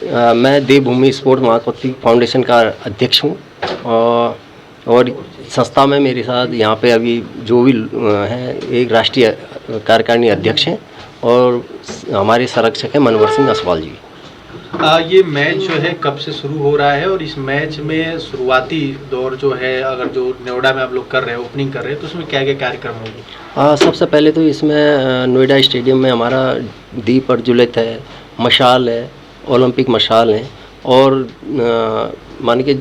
मैं देवभूमि sport महाकोती foundation का अध्यक्ष हूँ और संस्था में मेरे साथ यहाँ पे अभी जो भी हैं एक राष्ट्रीय कार्यकारिणी अध्यक्ष हैं और हमारे संरक्षक हैं मनवर सिंह असवाल जी। ये मैच जो है कब से शुरू हो रहा है और इस मैच में शुरुआती दौर जो है अगर जो नोएडा में आप लोग कर रहे हैं ओपनिंग कर रहे हैं तो उसमें क्या क्या कार्यक्रम होंगे? सबसे पहले तो इसमें नोएडा स्टेडियम में हमारा दीप प्रज्वलित है, मशाल है, ओलंपिक मशाल हैं और मान के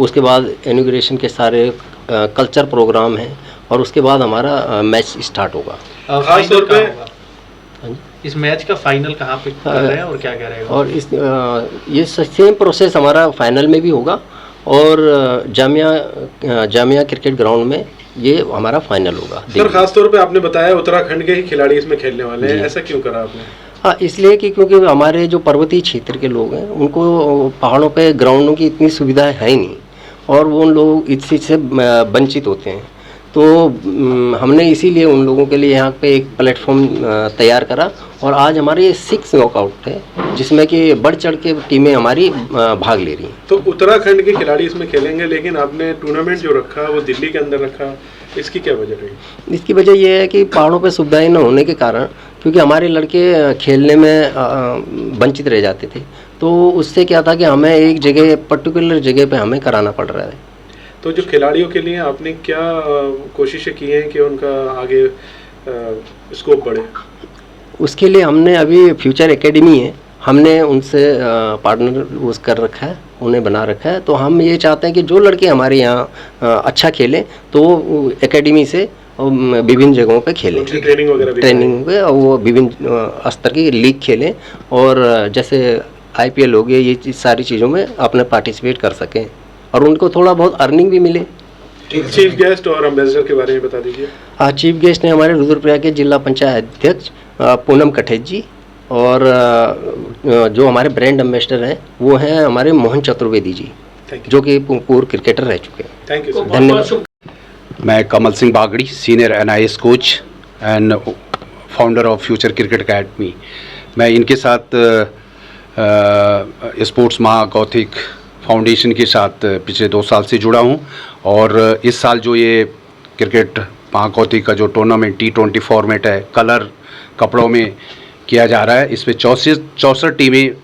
उसके बाद इनॉग्रेशन के सारे कल्चर प्रोग्राम हैं और उसके बाद हमारा मैच स्टार्ट होगा। खास तौर पे इस मैच का फाइनल कहाँ पे कर रहे हैं और क्या क्या रहेगा? और इस ये सेम प्रोसेस हमारा फाइनल में भी होगा और जामिया क्रिकेट ग्राउंड में ये हमारा फाइनल होगा। सर खास तौर पे आपने बताया उत्तराखंड के ही खिलाड़ी इसमें खेलने वाले हैं, ऐसा क्यों करा आपने? हाँ, इसलिए कि क्योंकि हमारे जो पर्वतीय क्षेत्र के लोग हैं उनको पहाड़ों पे ग्राउंडों की इतनी सुविधा है ही नहीं और वो उन लोग इस चीज़ से वंचित होते हैं। तो हमने इसीलिए उन लोगों के लिए यहाँ पे एक प्लेटफॉर्म तैयार करा और आज हमारे ये 6 नॉकआउट है जिसमें कि बढ़ चढ़ के टीमें हमारी भाग ले रही हैं। तो उत्तराखंड के खिलाड़ी इसमें खेलेंगे लेकिन आपने टूर्नामेंट जो रखा वो दिल्ली के अंदर रखा, इसकी क्या वजह रही? इसकी वजह यह है कि पहाड़ों पे सुविधाएं न होने के कारण क्योंकि हमारे लड़के खेलने में वंचित रह जाते थे तो उससे क्या था कि हमें एक जगह पर्टिकुलर जगह पे हमें कराना पड़ रहा है। तो जो खिलाड़ियों के लिए आपने क्या कोशिशें की हैं कि उनका आगे स्कोप बढ़े? उसके लिए हमने अभी फ्यूचर एकेडमी है, हमने उनसे पार्टनर उस कर रखा है, उन्हें बना रखा है। तो हम ये चाहते हैं कि जो लड़के हमारे यहाँ अच्छा खेलें तो एकेडमी से विभिन्न जगहों पे खेलें, ट्रेनिंग पे और वो विभिन्न स्तर की लीग खेलें और जैसे IPL हो गया ये सारी चीज़ों में अपने पार्टिसिपेट कर सकें और उनको थोड़ा बहुत अर्निंग भी मिले। चीफ गेस्ट और एम्बेसडर के बारे में बता दीजिए। चीफ गेस्ट ने हमारे रुद्रप्रयाग के जिला पंचायत अध्यक्ष पूनम कठेत जी और जो हमारे ब्रांड एम्बेसडर हैं वो हैं हमारे मोहन चतुर्वेदी जी जो कि पूर्व क्रिकेटर रह चुके हैं। थैंक यू, धन्यवाद। मैं Kamal Singh Bagri, senior NIS coach and founder of future cricket academy. मैं इनके साथ स्पोर्ट्स महागौथिक फाउंडेशन के साथ पिछले 2 साल से जुड़ा हूं और इस साल जो ये क्रिकेट महागौथिक का जो टूर्नामेंट T20 फॉर्मेट है कलर कपड़ों में किया जा रहा है, इसमें 64 टीमें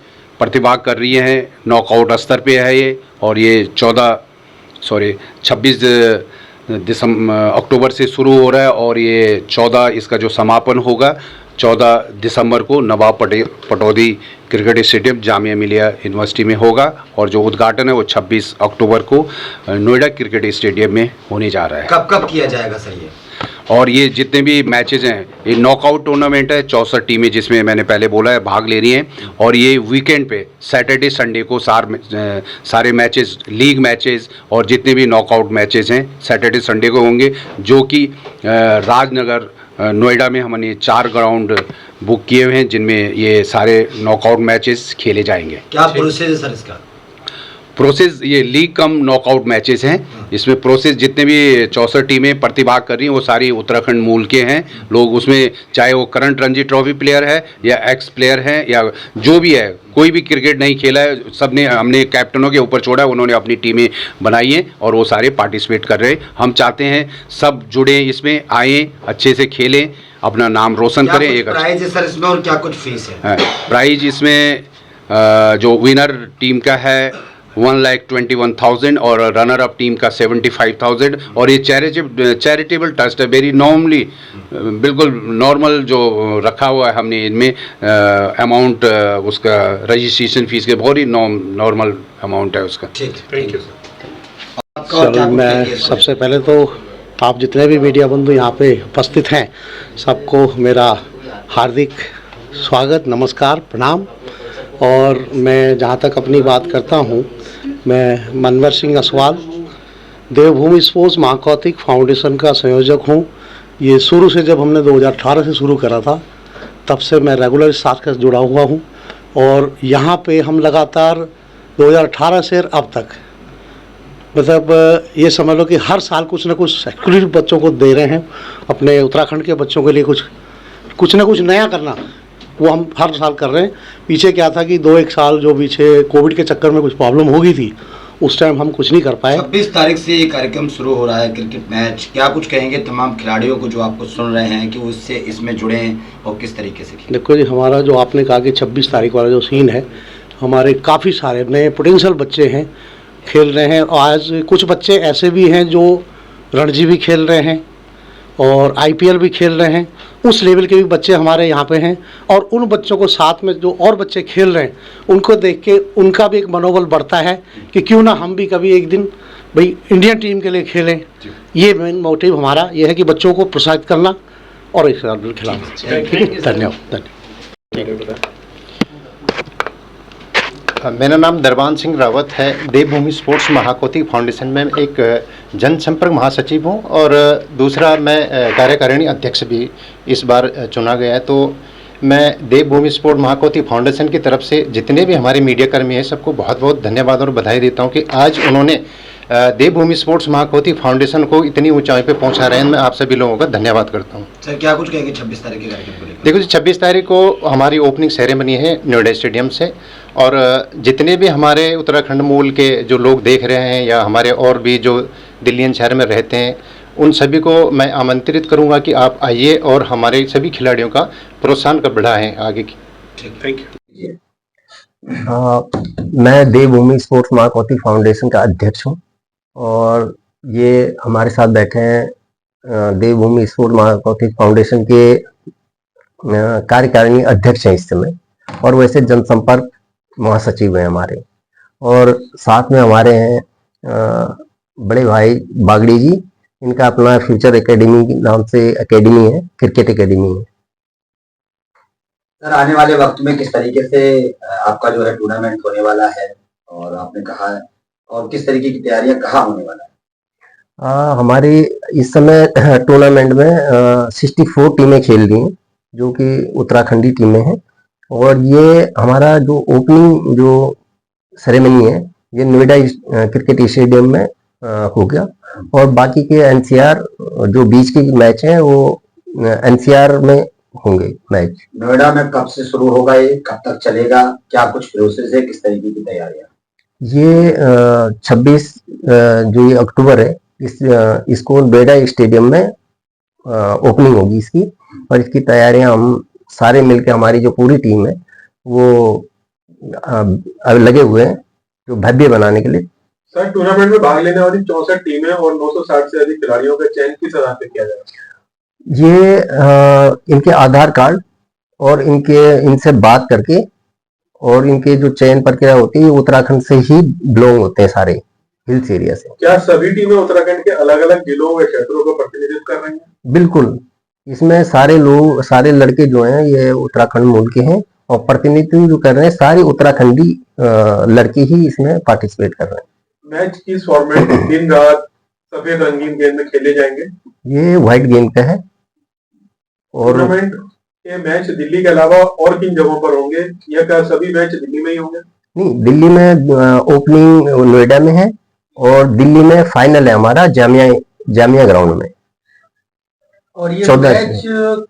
प्रतिभाग कर रही हैं। नॉकआउट स्तर पे है ये और ये 26 अक्टूबर से शुरू हो रहा है और ये 14 इसका जो समापन होगा 14 दिसंबर को नवाब Pataudi cricket stadium Jamia Millia university में होगा और जो उद्घाटन है वो 26 अक्टूबर को नोएडा क्रिकेट स्टेडियम में होने जा रहा है। कब किया जाएगा सर ये? और ये जितने भी मैचेस हैं ये नॉकआउट टूर्नामेंट है, 64 टीमें जिसमें मैंने पहले बोला है भाग ले रही हैं और ये वीकेंड पे सैटरडे संडे को सारे मैचेस लीग मैचेस और जितने भी नॉकआउट मैचेस हैं सैटरडे संडे को होंगे जो कि राजनगर नोएडा में हमने 4 ग्राउंड बुक किए हुए हैं जिनमें ये सारे नॉकआउट मैचेस खेले जाएंगे। क्या प्रोसेस है सर इसका? प्रोसेस ये लीग कम नॉकआउट मैचेस हैं। इसमें प्रोसेस जितने भी 64 टीमें प्रतिभाग कर रही हैं वो सारी उत्तराखंड मूल के हैं लोग, उसमें चाहे वो करंट रणजी ट्रॉफी प्लेयर है या एक्स प्लेयर हैं या जो भी है, कोई भी क्रिकेट नहीं खेला है, सब ने हमने कैप्टनों के ऊपर छोड़ा, उन्होंने अपनी टीमें बनाई हैं और वो सारे पार्टिसिपेट कर रहे हैं। हम चाहते हैं सब जुड़े, इसमें आएँ, अच्छे से खेलें, अपना नाम रोशन करें। एक प्राइज है सर इसमें और क्या कुछ फीस है? प्राइज इसमें जो विनर टीम का है 1,21,000 और रनर अप टीम का 75,000 और ये चैरिटेबल ट्रस्ट है, वेरी नॉर्मली बिल्कुल नॉर्मल जो रखा हुआ है हमने इनमें अमाउंट उसका रजिस्ट्रेशन फीस के बहुत ही नॉर्मल अमाउंट है उसका। Thank you sir. मैं सबसे पहले तो आप जितने भी मीडिया बंधु यहाँ पे उपस्थित हैं सबको मेरा हार्दिक स्वागत, नमस्कार, प्रणाम। और मैं जहाँ तक अपनी बात करता हूँ, मैं मनवर सिंह असवाल देवभूमि स्पोर्ट्स महाकौतिक फाउंडेशन का संयोजक हूँ। ये शुरू से जब हमने 2018 से शुरू करा था तब से मैं रेगुलर इस साथ से जुड़ा हुआ हूँ और यहाँ पे हम लगातार 2018 से अब तक मतलब ये समझ लो कि हर साल कुछ ना कुछ एक्टिविटी बच्चों को दे रहे हैं। अपने उत्तराखंड के बच्चों के लिए कुछ ना कुछ नया करना, वो हम हर साल कर रहे हैं। पीछे क्या था कि 2-1 साल जो पीछे कोविड के चक्कर में कुछ प्रॉब्लम हो गई थी, उस टाइम हम कुछ नहीं कर पाए। 26 तारीख से ये कार्यक्रम शुरू हो रहा है, क्रिकेट मैच। क्या कुछ कहेंगे तमाम खिलाड़ियों को जो आपको सुन रहे हैं कि वो इससे इसमें जुड़ें और किस तरीके से खेलें? देखो जी, हमारा जो आपने कहा कि 26 तारीख वाला जो सीन है, हमारे काफ़ी सारे नए पोटेंशियल बच्चे हैं, खेल रहे हैं। और आज कुछ बच्चे ऐसे भी हैं जो रणजी भी खेल रहे हैं और IPL भी खेल रहे हैं। उस लेवल के भी बच्चे हमारे यहाँ पे हैं, और उन बच्चों को साथ में जो और बच्चे खेल रहे हैं, उनको देख के उनका भी एक मनोबल बढ़ता है कि क्यों ना हम भी कभी एक दिन भाई इंडियन टीम के लिए खेलें। ये मेन मोटिव हमारा ये है कि बच्चों को प्रोत्साहित करना और एक साथ खिलाना। धन्यवाद। मेरा नाम दरबान सिंह रावत है। देवभूमि स्पोर्ट्स महाकोटि फाउंडेशन में एक जनसंपर्क महासचिव हूँ, और दूसरा मैं कार्यकारिणी अध्यक्ष भी इस बार चुना गया है। तो मैं देवभूमि स्पोर्ट्स महाकोटि फाउंडेशन की तरफ से जितने भी हमारे मीडिया कर्मी हैं सबको बहुत बहुत धन्यवाद और बधाई देता हूँ कि आज उन्होंने देवभूमि स्पोर्ट्स महाकोटि फाउंडेशन को इतनी ऊंचाई पे पहुंचा रहे हैं। मैं आप सभी लोगों का धन्यवाद करता हूं। सर, क्या कुछ कहेंगे 26 तारीख के कार्यक्रम को लेकर? देखो जी, 26 तारीख को हमारी ओपनिंग सेरेमनी है नोएडा स्टेडियम से, और जितने भी हमारे उत्तराखंड मूल के जो लोग देख रहे हैं या हमारे और भी जो दिल्ली शहर में रहते हैं, उन सभी को मैं आमंत्रित करूँगा कि आप आइए और हमारे सभी खिलाड़ियों का प्रोत्साहन कर बढ़ाएँ आगे की। Thank you. मैं देवभूमि स्पोर्ट्स महाकोटि फाउंडेशन का अध्यक्ष हूँ, और ये हमारे साथ बैठे हैं देवभूमि स्पोर्ट्स महाकोटि फाउंडेशन के कार्यकारिणी अध्यक्ष हैं इस समय, और वैसे जनसंपर्क महासचिव हैं हमारे। और साथ में हमारे हैं बड़े भाई बागड़ी जी, इनका अपना फ्यूचर एकेडमी के नाम से एकेडमी है, क्रिकेट एकेडमी है। सर, आने वाले वक्त में किस तरीके से आपका जो है टूर्नामेंट होने वाला है, और आपने कहा है, और किस तरीके की तैयारियां कहाँ होने वाला है? हमारी इस समय टूर्नामेंट में 64 टीमें खेल रही हैं, जो कि उत्तराखंडी टीमें हैं। और ये हमारा जो ओपनिंग जो सेरेमनी है, ये नोएडा क्रिकेट स्टेडियम में हो गया, और बाकी के NCR जो बीच के मैच हैं वो NCR में होंगे मैच। नोएडा में कब से शुरू होगा, ये कब तक चलेगा, क्या कुछ प्रोसेस है, किस तरीके की तैयारियां? ये 26 जो ये अक्टूबर है, इसको नोएडा स्टेडियम में ओपनिंग होगी इसकी, और इसकी तैयारियां हम सारे मिलकर, हमारी जो पूरी टीम है वो अब लगे हुए हैं जो भव्य बनाने के लिए। सर, टूर्नामेंट में भाग लेने वाली 64 टीमें और 960 से अधिक खिलाड़ियों का चयन किस आधार पर किया जाएगा? ये इनके आधार कार्ड और इनसे बात करके, और इनके जो चयन प्रक्रिया होती है उत्तराखंड से ही बिलोंग होते हैं, सारे हिल्स एरिया से। क्या सभी टीमें उत्तराखंड के अलग अलग जिलों व क्षेत्रों का प्रतिनिधित्व कर रही हैं? बिल्कुल, इसमें सारे लड़के जो हैं ये उत्तराखंड मूल के हैं, और प्रतिनिधित्व जो कर रहे हैं सारे उत्तराखंडी लड़के ही इसमें पार्टिसिपेट कर रहे हैं। मैच की फॉर्मेट दिन रात सफेद रंगीन गेंद में खेले जाएंगे? ये व्हाइट गेंद का है। और टूर्नामेंट के मैच दिल्ली के अलावा और किन जगहों पर होंगे, या क्या सभी मैच दिल्ली में ही होंगे? नहीं, दिल्ली में ओपनिंग नोएडा में है, और दिल्ली में फाइनल है हमारा जामिया ग्राउंड में। और ये मैच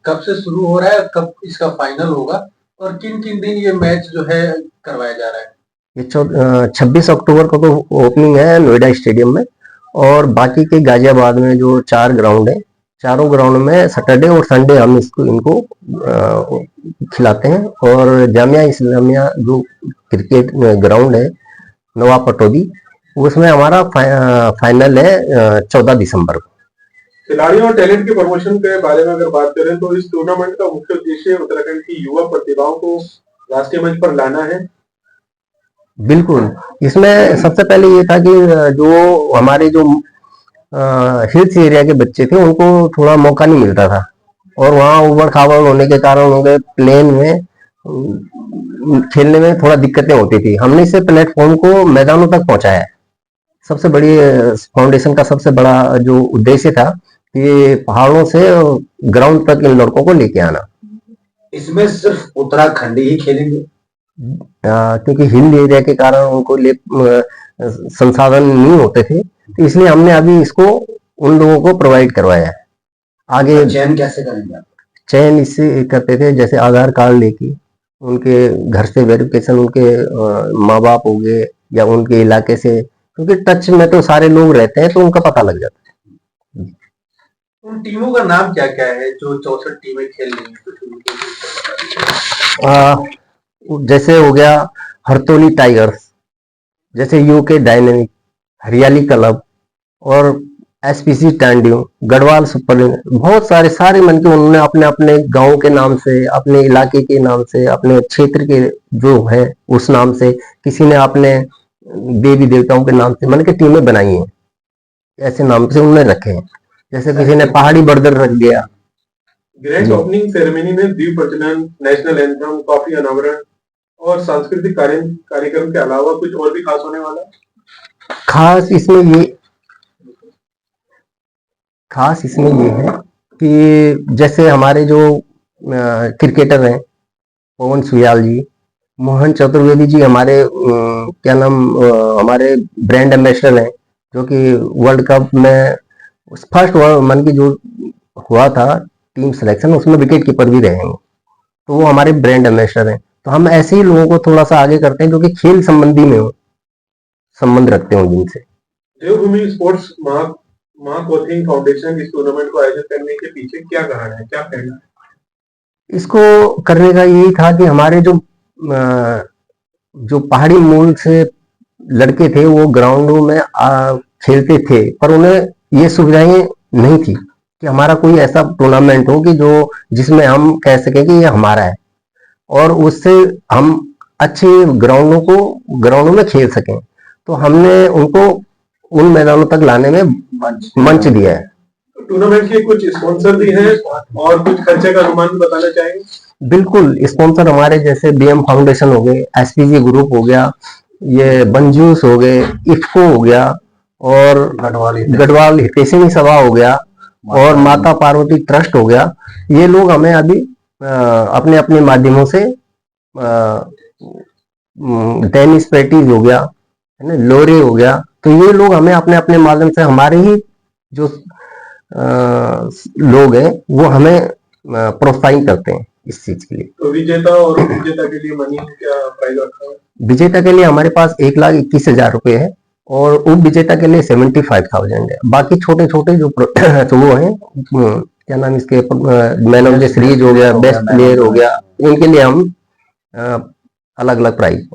कब से शुरू हो रहा है, कब इसका फाइनल होगा, और किन किन दिन ये मैच जो है करवाया जा रहा है? ये 26 अक्टूबर को तो ओपनिंग है नोएडा स्टेडियम में, और बाकी के गाजियाबाद में जो 4 ग्राउंड है, चारों ग्राउंड में सैटरडे और संडे हम इनको खिलाते हैं। और जामिया इस्लामिया जो क्रिकेट ग्राउंड है नवाब पटौदी, उसमें हमारा फाइनल है 14 दिसंबर को। खिलाड़ियों और टैलेंट के प्रमोशन के बारे में अगर बात करें तो इस टूर्नामेंट का मुख्य उद्देश्य उत्तराखंड की युवा प्रतिभाओं को राष्ट्रीय मंच पर लाना है। बिल्कुल, इसमें सबसे पहले ये था कि जो हमारे जो हिल्स एरिया के बच्चे थे उनको थोड़ा मौका नहीं मिलता था, और वहाँ उबड़ खाबड़ होने के कारण उनके प्लेन में खेलने में थोड़ा दिक्कतें होती थी। हमने इसे प्लेटफॉर्म को मैदानों तक पहुंचाया। सबसे बड़ी फाउंडेशन का सबसे बड़ा जो उद्देश्य था कि पहाड़ों से ग्राउंड तक इन लड़कों को लेके आना। इसमें सिर्फ उत्तराखंडी ही खेलेंगे? क्योंकि हिल एरिया के कारण उनको संसाधन नहीं होते थे, तो इसलिए हमने अभी इसको उन लोगों को प्रोवाइड करवाया है। आगे चयन कैसे करेंगे आप? चयन इससे करते थे जैसे आधार कार्ड लेके उनके घर से वेरिफिकेशन, उनके माँ बाप हो गए या उनके इलाके से, क्योंकि टच में तो सारे लोग रहते हैं तो उनका पता लग जाता है। उन टीमों का नाम क्या क्या है जो 64 टीमें खेल रही हैं? जैसे हो गया हरतोली टाइगर्स, जैसे यूके डायनेमिक, हरियाली क्लब और एसपीसी टांडियो, गढ़वाल सुपर लीग, बहुत सारे मन के उन्होंने अपने अपने गांव के नाम से, अपने इलाके के नाम से, अपने क्षेत्र के जो है उस नाम से, किसी ने अपने देवी देवताओं के नाम से मन के टीमें बनाई हैं, ऐसे नाम से उन्होंने रखे हैं। जैसे किसी ने पहाड़ी बर्दर रख दिया। ग्रैंड ओपनिंग सेरेमनी में दीप प्रज्वलन, नेशनल एंथम, कॉफी अनावरण और सांस्कृतिक कार्यक्रम के अलावा कुछ और भी खास होने वाला है? खास इसमें ये है कि जैसे हमारे जो क्रिकेटर हैं पवन सुयाल जी, मोहन चतुर्वेदी जी हमारे हमारे ब्रांड एम्बेसडर हैं, जो कि वर्ल्ड कप में फर्स्ट मन की जो हुआ था टीम सिलेक्शन, उसमें विकेट कीपर भी रहे हैं, तो वो हमारे ब्रांड एम्बेसडर हैं। तो हम ऐसे ही लोगों को थोड़ा सा आगे करते हैं जो कि खेल संबंधी में हो, संबंध रखते हो जिनसे। देवभूमि स्पोर्ट्स महाकोथिंग फाउंडेशन इस टूर्नामेंट को आयोजित करने के पीछे क्या कारण है, क्या प्रेरणा है? इसको करने का यही था कि हमारे जो पहाड़ी मूल से लड़के थे वो ग्राउंडों में खेलते थे, पर उन्हें ये सुविधाएं नहीं थी कि हमारा कोई ऐसा टूर्नामेंट हो कि जो जिसमें हम कह सकें कि ये हमारा है और उससे हम अच्छे ग्राउंडों में खेल सकें। तो हमने उनको उन मैदानों तक लाने में मंच दिया है। टूर्नामेंट के कुछ स्पॉन्सर भी हैं और कुछ खर्चे का अनुमान भी बताना चाहेंगे? बिल्कुल, स्पॉन्सर हमारे जैसे बीएम फाउंडेशन हो गए, एसपीजी ग्रुप हो गया, ये बंजूस हो गए, इफ्को हो गया और गढ़वाल हितैषणी सभा हो गया और माता पार्वती ट्रस्ट हो गया। ये लोग हमें अभी अपने अपने माध्यमों से टेनिस प्रैक्टिस हो गया है ना, लोरे हो गया, तो ये लोग हमें अपने अपने माध्यम से, हमारे ही जो लोग हैं वो हमें प्रोत्साहित करते हैं इस चीज के लिए। तो विजेता और उपविजेता के लिए मनी क्या प्राइस रखा है? विजेता के लिए हमारे पास 1,21,000 रुपए है और उप विजेता के लिए 75,000 है। बाकी छोटे छोटे जो तो वो है क्या नाम इसके, मैन ऑफ द सीरीज हो गया, बेस्ट प्लेयर हो गया, इनके लिए हम अलग अलग प्राइज।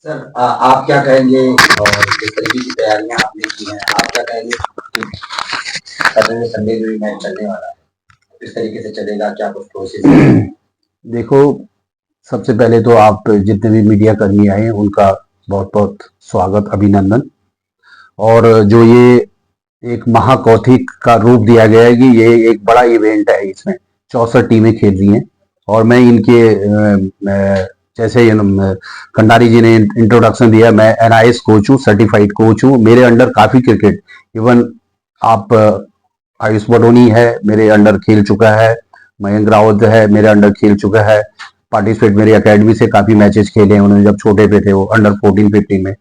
सर आप क्या कहेंगे और किस तरीके की तैयारियां आपने की हैं, आप क्या कहेंगे सैटरडे संडे जो मैच चलने वाला है किस तरीके से चलेगा, क्या कुछ प्रोसेस है? देखो, सबसे पहले तो आप जितने भी मीडिया कर्मी आए हैं उनका बहुत बहुत स्वागत, अभिनंदन। और जो ये एक महाकौथिक का रूप दिया गया है कि ये एक बड़ा इवेंट है, इसमें 64 टीमें खेल रही हैं और मैं इनके जैसे कंडारी जी ने इंट्रोडक्शन दिया, मैं NIS कोच हूँ, सर्टिफाइड कोच हूँ, मेरे अंडर काफ़ी क्रिकेट, इवन आप आयुष बडोनी है मेरे अंडर खेल चुका है, मयंक रावत है मेरे अंडर खेल चुका है, पार्टिसिपेट मेरी एकेडमी से काफ़ी मैचेस खेले हैं उन्होंने जब छोटे पे थे वो अंडर 14-15 में,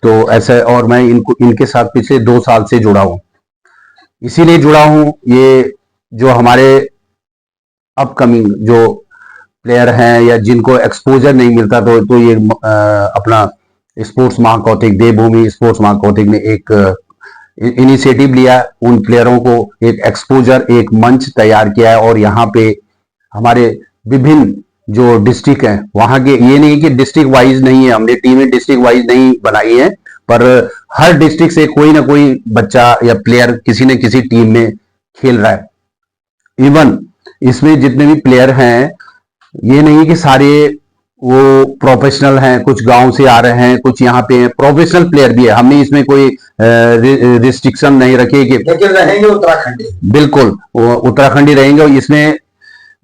तो ऐसे, और मैं इनके साथ पिछले 2 साल से जुड़ा हूँ। इसीलिए जुड़ा हूँ, ये जो हमारे अपकमिंग जो प्लेयर हैं या जिनको एक्सपोजर नहीं मिलता तो ये अपना स्पोर्ट्स महाकौतिक, देवभूमि स्पोर्ट्स महाकौतिक ने एक इनिशिएटिव लिया, उन प्लेयरों को एक एक्सपोजर, एक मंच तैयार किया है और यहाँ पे हमारे विभिन्न जो डिस्ट्रिक्ट हैं वहाँ के, ये नहीं कि डिस्ट्रिक्ट वाइज नहीं है, हमने टीमें डिस्ट्रिक्ट वाइज नहीं बनाई है, पर हर डिस्ट्रिक्ट से कोई ना कोई बच्चा या प्लेयर किसी न किसी टीम में खेल रहा है। इवन इसमें जितने भी प्लेयर हैं ये नहीं कि सारे वो प्रोफेशनल हैं, कुछ गांव से आ रहे हैं, कुछ यहाँ पे हैं, प्रोफेशनल प्लेयर भी है, हमने इसमें कोई रिस्ट्रिक्शन नहीं रखी कि लेकिन रहेंगे उत्तराखंडी, बिल्कुल वो उत्तराखंडी रहेंगे। और इसमें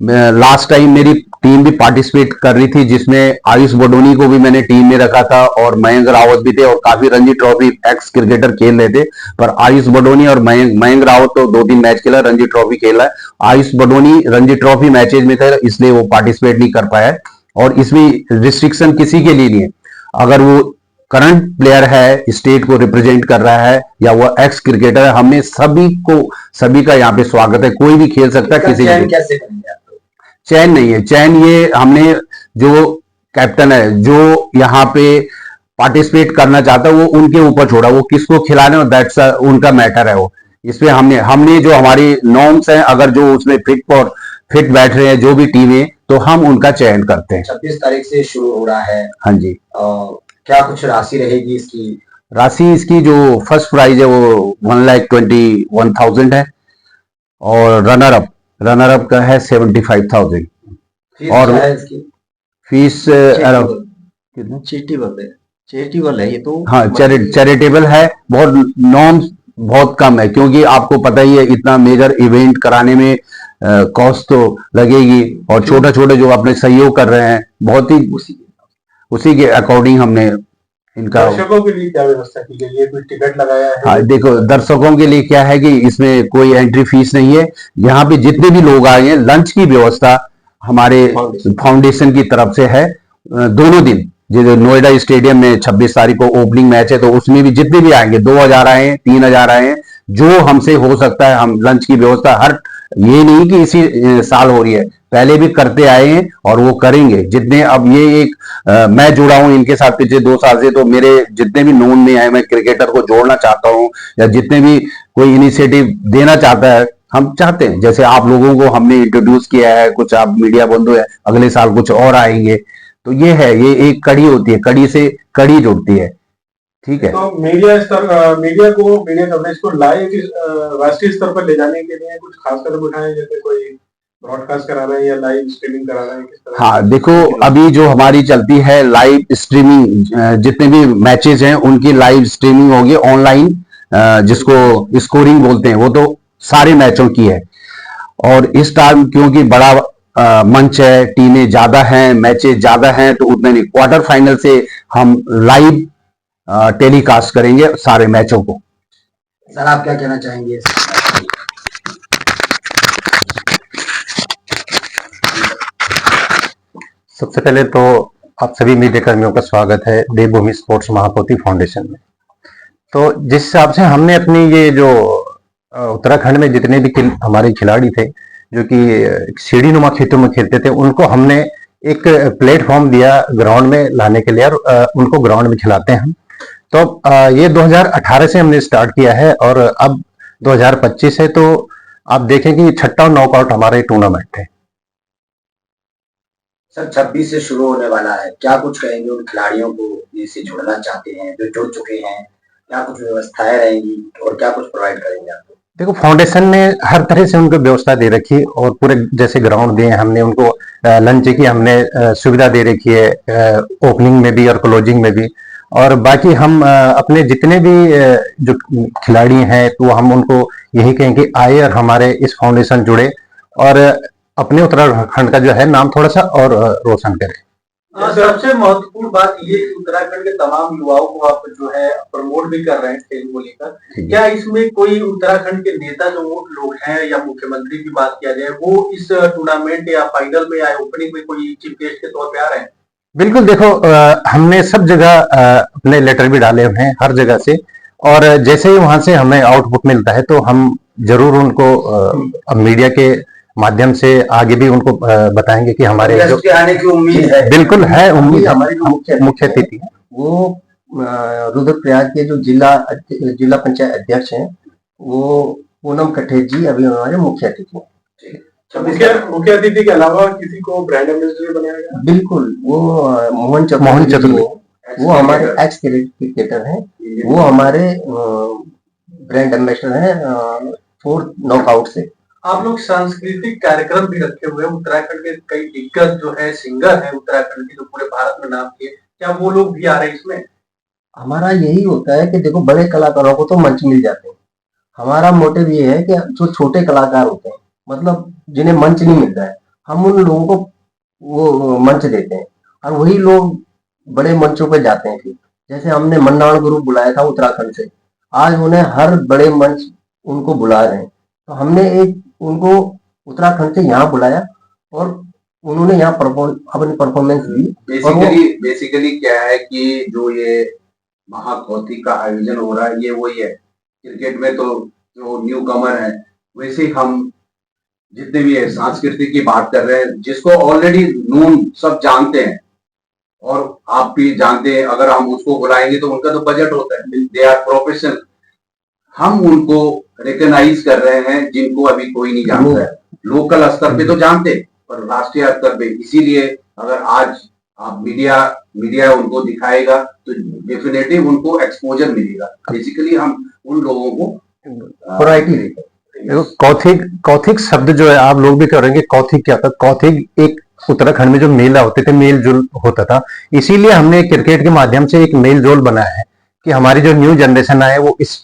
लास्ट टाइम मेरी टीम भी पार्टिसिपेट कर रही थी जिसमें आयुष बडोनी को भी मैंने टीम में रखा था और मयंक रावत भी थे और काफी रणजी ट्रॉफी एक्स क्रिकेटर खेल रहे थे, पर आयुष बडोनी और मयंक रावत तो 2-3 मैच खेला, रणजी ट्रॉफी खेला है, आयुष बडोनी रणजी ट्रॉफी मैचेज में था इसलिए वो पार्टिसिपेट नहीं कर पाया। और इसमें रिस्ट्रिक्शन किसी के लिए नहीं है, अगर वो करंट प्लेयर है, स्टेट को रिप्रेजेंट कर रहा है या वो एक्स क्रिकेटर है, हमने सभी का यहाँ पे स्वागत है, कोई भी खेल सकता है, किसी कैसे करेंगे आप? चयन नहीं है। चयन ये हमने जो कैप्टन है जो यहाँ पे पार्टिसिपेट करना चाहता है वो उनके ऊपर छोड़ा, वो किसको खिलाने और दैट्स उनका मैटर है। वो इसमें हमने जो हमारी नॉर्म्स हैं, अगर जो उसमें फिट बैठ रहे हैं जो भी टीमें, तो हम उनका चयन करते हैं। 26 तारीख से शुरू हो रहा है। हाँ जी। क्या कुछ राशि रहेगी इसकी? राशि इसकी जो फर्स्ट प्राइज है वो 1,21,000 है और रनर अप का है 75,000। और क्या है इसकी? फीस चैरिटेबल है ये तो। हाँ, चैरिटेबल है। बहुत नॉर्म्स बहुत कम है, क्योंकि आपको पता ही है इतना मेजर इवेंट कराने में कॉस्ट तो लगेगी, और छोटा छोटे जो अपने सहयोग कर रहे हैं बहुत ही उसी के अकॉर्डिंग हमने इनका। दर्शकों के लिए क्या व्यवस्था की गई है? कोई टिकट लगाया है? हाँ, देखो दर्शकों के लिए क्या है कि इसमें कोई एंट्री फीस नहीं है। यहाँ पे जितने भी लोग आए हैं, लंच की व्यवस्था हमारे फाउंडेशन की तरफ से है। दोनों दिन जो नोएडा स्टेडियम में 26 तारीख को ओपनिंग मैच है, तो उसमें भी जितने भी आएंगे, 2,000 आए हैं, 3,000 आए हैं, जो हमसे हो सकता है हम लंच की व्यवस्था हर, ये नहीं कि इसी साल हो रही है, पहले भी करते आए हैं और वो करेंगे। जितने अब ये एक मैं जुड़ा हूं इनके साथ पिछले 2 साल से, तो मेरे जितने भी नोन में आए, मैं क्रिकेटर को जोड़ना चाहता हूं, या जितने भी कोई इनिशिएटिव देना चाहता है, हम चाहते हैं। जैसे आप लोगों को हमने इंट्रोड्यूस किया है, कुछ आप मीडिया बंधु है, अगले साल कुछ और आएंगे, तो ये है, ये एक कड़ी होती है, कड़ी से कड़ी जुड़ती है। ठीक है। तो मीडिया कवरेज को लाइव राष्ट्रीय स्तर पर ले जाने के लिए कुछ खास कदम उठाए, जैसे कोई ब्रॉडकास्ट करा रहे हैं या लाइव स्ट्रीमिंग करा रहे हैं, किस तरह? हाँ, देखो अभी जो हमारी चलती है लाइव स्ट्रीमिंग, जितने भी मैचेस हैं उनकी लाइव स्ट्रीमिंग होगी ऑनलाइन, जिसको स्कोरिंग बोलते हैं, वो तो सारे मैचों की है। और इस टाइम क्योंकि बड़ा मंच है, टीमें ज्यादा हैं, मैचेस ज्यादा हैं, तो उतने नहीं, क्वार्टर फाइनल से हम लाइव टेलीकास्ट करेंगे सारे मैचों को। सर आप क्या कहना चाहेंगे? सबसे पहले तो आप सभी मीडिया कर्मियों का स्वागत है देवभूमि स्पोर्ट्स महापोती फाउंडेशन में। तो जिस हिसाब से हमने अपनी ये जो उत्तराखंड में जितने भी हमारे खिलाड़ी थे जो कि सीढ़ी नुमा खेतों में खेलते थे, उनको हमने एक प्लेटफॉर्म दिया ग्राउंड में लाने के लिए, और उनको ग्राउंड में खिलाते हैं हम। तो ये 2018 से हमने स्टार्ट किया है और अब 2025 है, तो आप देखें कि 6वां नॉकआउट हमारा टूर्नामेंट है। सर 26 से शुरू होने वाला है, क्या कुछ कहेंगे उन खिलाड़ियों को जिससे जुड़ना चाहते हैं, जो जुड़ चुके हैं? क्या कुछ व्यवस्थाएं रहेंगी और क्या कुछ प्रोवाइड करेंगे आप? देखो फाउंडेशन ने हर तरह से उनको व्यवस्था दे रखी, और पूरे जैसे ग्राउंड दिए हमने उनको, लंच की हमने सुविधा दे रखी है, ओपनिंग में भी और क्लोजिंग में भी। और बाकी हम अपने जितने भी जो खिलाड़ी हैं, तो हम उनको यही कहें कि आए और हमारे इस फाउंडेशन जुड़े और अपने उत्तराखंड का जो है नाम थोड़ा सा और रोशन करें। सबसे महत्वपूर्ण बात ये कि उत्तराखंड के तमाम युवाओं को आप जो है प्रमोट भी कर रहे हैं खेल को लेकर। क्या इसमें कोई उत्तराखंड के नेता जो लोग हैं या मुख्यमंत्री की बात किया जाए, वो इस टूर्नामेंट या फाइनल में या ओपनिंग में कोई चीफ गेस्ट के तौर पे आ रहे हैं? बिल्कुल, देखो हमने सब जगह अपने लेटर भी डाले हुए हैं हर जगह से, और जैसे ही वहां से हमें आउटपुट मिलता है तो हम जरूर उनको मीडिया के माध्यम से आगे भी उनको बताएंगे कि हमारे जो आने की उम्मीद है। बिल्कुल है उम्मीद। हमारी जो मुख्य अतिथि है वो रुद्रप्रयाग के जो जिला पंचायत अध्यक्ष हैं, वो पूनम कठेर जी अभी हमारे मुख्य अतिथि हैं। मुख्य अतिथि के अलावा किसी को ब्रांड एम्बेसडर बनाया गया? बिल्कुल, वो मोहन चतुर्वेदी, वो हमारे एक्स क्रिकेटर हैं, वो हमारे ब्रांड एम्बेसडर हैं 4 नॉकआउट से। आप लोग सांस्कृतिक कार्यक्रम भी रखे हुए हैं, उत्तराखंड के कई दिग्गज जो है सिंगर है उत्तराखंड के, जो पूरे भारत में नाम किए, क्या वो लोग भी आ रहे हैं इसमें? हमारा यही होता है कि देखो बड़े कलाकारों को तो मंच मिल जाते हैं, हमारा मोटिव ये है कि जो छोटे कलाकार होते हैं, मतलब जिन्हें मंच नहीं मिलता है, हम उन लोगों को वो मंच देते हैं और वही लोग बड़े मंचों पर जाते हैं। फिर जैसे हमने मन्नाण ग्रुप बुलाया था उत्तराखंड से, आज उन्हें हर बड़े मंच उनको बुला रहे हैं। तो हमने एक उनको उत्तराखंड से यहाँ बुलाया और उन्होंने यहाँ अपनी परफॉर्मेंस दी। बेसिकली क्या है कि जो ये महाकौती का आयोजन हो रहा है, ये वही है, क्रिकेट में तो जो न्यू कमर है, वैसे ही हम जितने भी है सांस्कृतिक की बात कर रहे हैं, जिसको ऑलरेडी नून सब जानते हैं और आप भी जानते हैं, अगर हम उसको बुलाएंगे तो उनका तो बजट होता है, दे आर प्रोफेशनल। हम उनको रिकॉग्नाइज कर रहे हैं जिनको अभी कोई नहीं जानता है। लोकल स्तर पे तो जानते हैं, पर राष्ट्रीय स्तर पे, इसीलिए अगर आज आप मीडिया उनको दिखाएगा तो डेफिनेटली उनको एक्सपोजर मिलेगा। बेसिकली हम उन लोगों को वैरायटी देते हैं। देखो कौथिक शब्द जो है आप लोग भी करेंगे, कौथिक क्या था? कौथिक एक उत्तराखंड में जो मेला होते थे, मेल जोल होता था, इसीलिए हमने क्रिकेट के माध्यम से एक मेल जोल बनाया है कि हमारी जो न्यू जनरेशन आए वो इस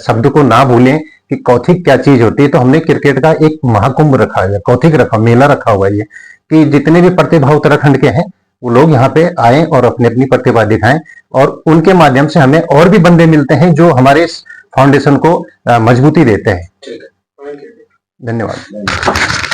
शब्द को ना भूलें कि कौथिक क्या चीज होती है। तो हमने क्रिकेट का एक महाकुंभ रखा है, कौथिक रखा, मेला रखा हुआ है कि जितने भी प्रतिभा उत्तराखंड के हैं वो लोग यहाँ पे आए और अपनी अपनी प्रतिभा दिखाएं, और उनके माध्यम से हमें और भी बंदे मिलते हैं जो हमारे इस फाउंडेशन को मजबूती देते हैं। ठीक है, धन्यवाद।